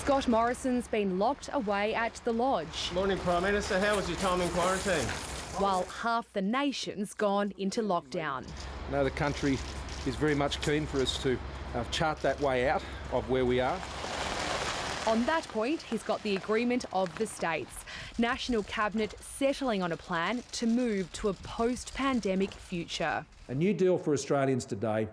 Scott Morrison's been locked away at the lodge. Morning, Prime Minister. How was your time in quarantine? While half the nation's gone into lockdown. No, the country is very much keen for us to chart that way out of where we are. On that point, he's got the agreement of the states. National Cabinet settling on a plan to move to a post-pandemic future. A new deal for Australians today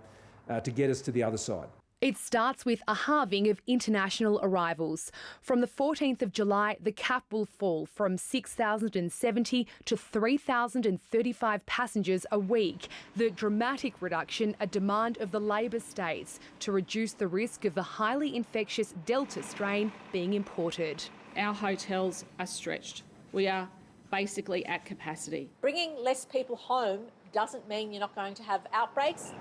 to get us to the other side. It starts with a halving of international arrivals. From the 14th of July, the cap will fall from 6,070 to 3,035 passengers a week. The dramatic reduction, a demand of the Labor states to reduce the risk of the highly infectious Delta strain being imported. Our hotels are stretched. We are basically at capacity. Bringing less people home doesn't mean you're not going to have outbreaks.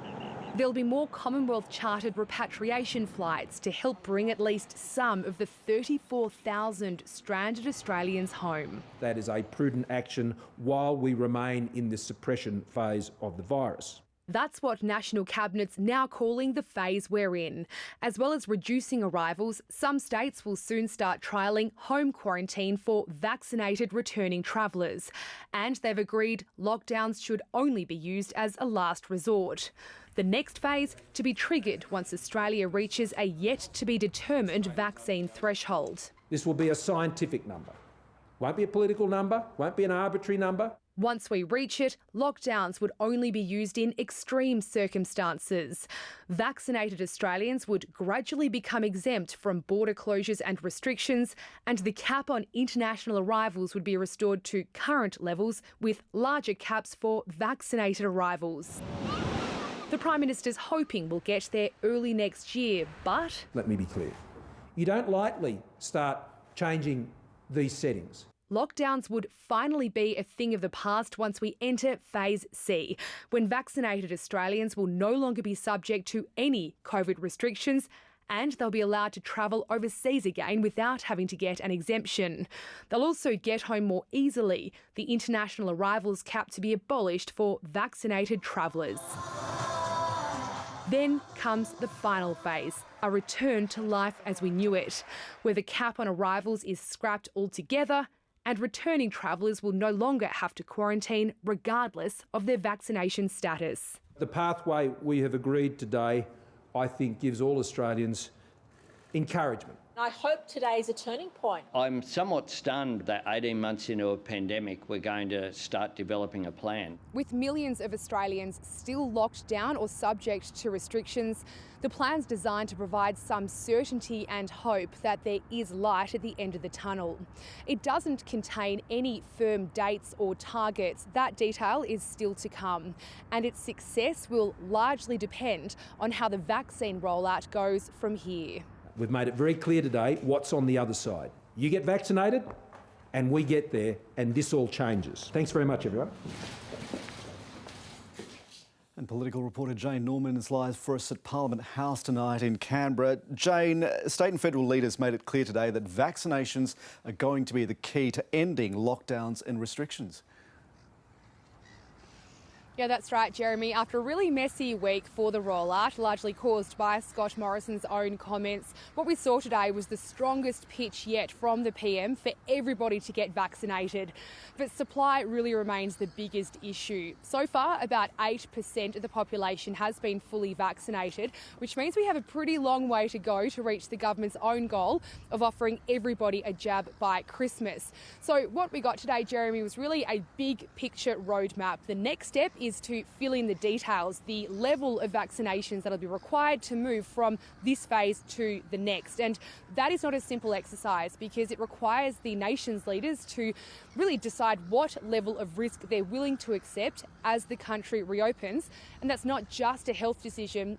There'll be more Commonwealth-chartered repatriation flights to help bring at least some of the 34,000 stranded Australians home. That is a prudent action while we remain in the suppression phase of the virus. That's what National Cabinet's now calling the phase we're in. As well as reducing arrivals, some states will soon start trialling home quarantine for vaccinated returning travellers. And they've agreed lockdowns should only be used as a last resort. The next phase to be triggered once Australia reaches a yet-to-be-determined vaccine threshold. This will be a scientific number. Won't be a political number, won't be an arbitrary number. Once we reach it, lockdowns would only be used in extreme circumstances. Vaccinated Australians would gradually become exempt from border closures and restrictions, and the cap on international arrivals would be restored to current levels with larger caps for vaccinated arrivals. The Prime Minister's hoping we'll get there early next year, but... Let me be clear. You don't lightly start changing these settings. Lockdowns would finally be a thing of the past once we enter Phase C, when vaccinated Australians will no longer be subject to any COVID restrictions and they'll be allowed to travel overseas again without having to get an exemption. They'll also get home more easily, the international arrivals cap to be abolished for vaccinated travellers. Then comes the final phase, a return to life as we knew it, where the cap on arrivals is scrapped altogether and returning travellers will no longer have to quarantine regardless of their vaccination status. The pathway we have agreed today, I think, gives all Australians encouragement. I hope today's a turning point. I'm somewhat stunned that 18 months into a pandemic, we're going to start developing a plan. With millions of Australians still locked down or subject to restrictions, the plan's designed to provide some certainty and hope that there is light at the end of the tunnel. It doesn't contain any firm dates or targets. That detail is still to come, and its success will largely depend on how the vaccine rollout goes from here. We've made it very clear today what's on the other side. You get vaccinated and we get there and this all changes. Thanks very much, everyone. And political reporter Jane Norman is live for us at Parliament House tonight in Canberra. Jane, state and federal leaders made it clear today that vaccinations are going to be the key to ending lockdowns and restrictions. Yeah, that's right, Jeremy. After a really messy week for the rollout, largely caused by Scott Morrison's own comments, what we saw today was the strongest pitch yet from the PM for everybody to get vaccinated. But supply really remains the biggest issue. So far, about 8% of the population has been fully vaccinated, which means we have a pretty long way to go to reach the government's own goal of offering everybody a jab by Christmas. So what we got today, Jeremy, was really a big picture roadmap. The next step is to fill in the details, the level of vaccinations that'll be required to move from this phase to the next. And that is not a simple exercise because it requires the nation's leaders to really decide what level of risk they're willing to accept as the country reopens. And that's not just a health decision.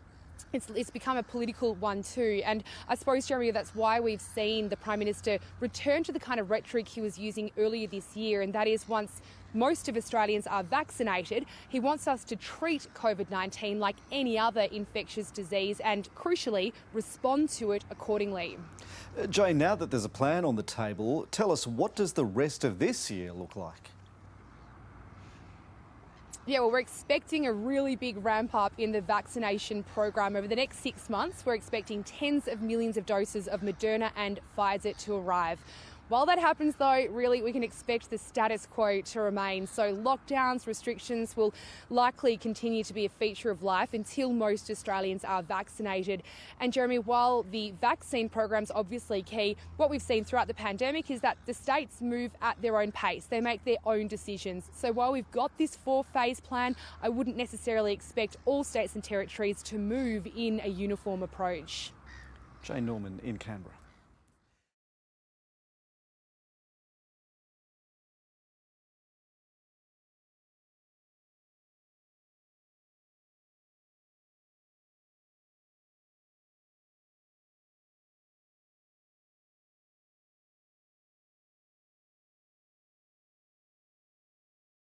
It's become a political one too, and I suppose, Jeremy, that's why we've seen the Prime Minister return to the kind of rhetoric he was using earlier this year, and that is once most of Australians are vaccinated, he wants us to treat COVID-19 like any other infectious disease and, crucially, respond to it accordingly. Jane, now that there's a plan on the table, tell us, what does the rest of this year look like? Yeah, well, we're expecting a really big ramp up in the vaccination program over the next 6 months. We're expecting tens of millions of doses of Moderna and Pfizer to arrive. While that happens, though, really we can expect the status quo to remain. So lockdowns, restrictions will likely continue to be a feature of life until most Australians are vaccinated. And Jeremy, while the vaccine program's obviously key, what we've seen throughout the pandemic is that the states move at their own pace. They make their own decisions. So while we've got this 4-phase plan, I wouldn't necessarily expect all states and territories to move in a uniform approach. Jane Norman in Canberra.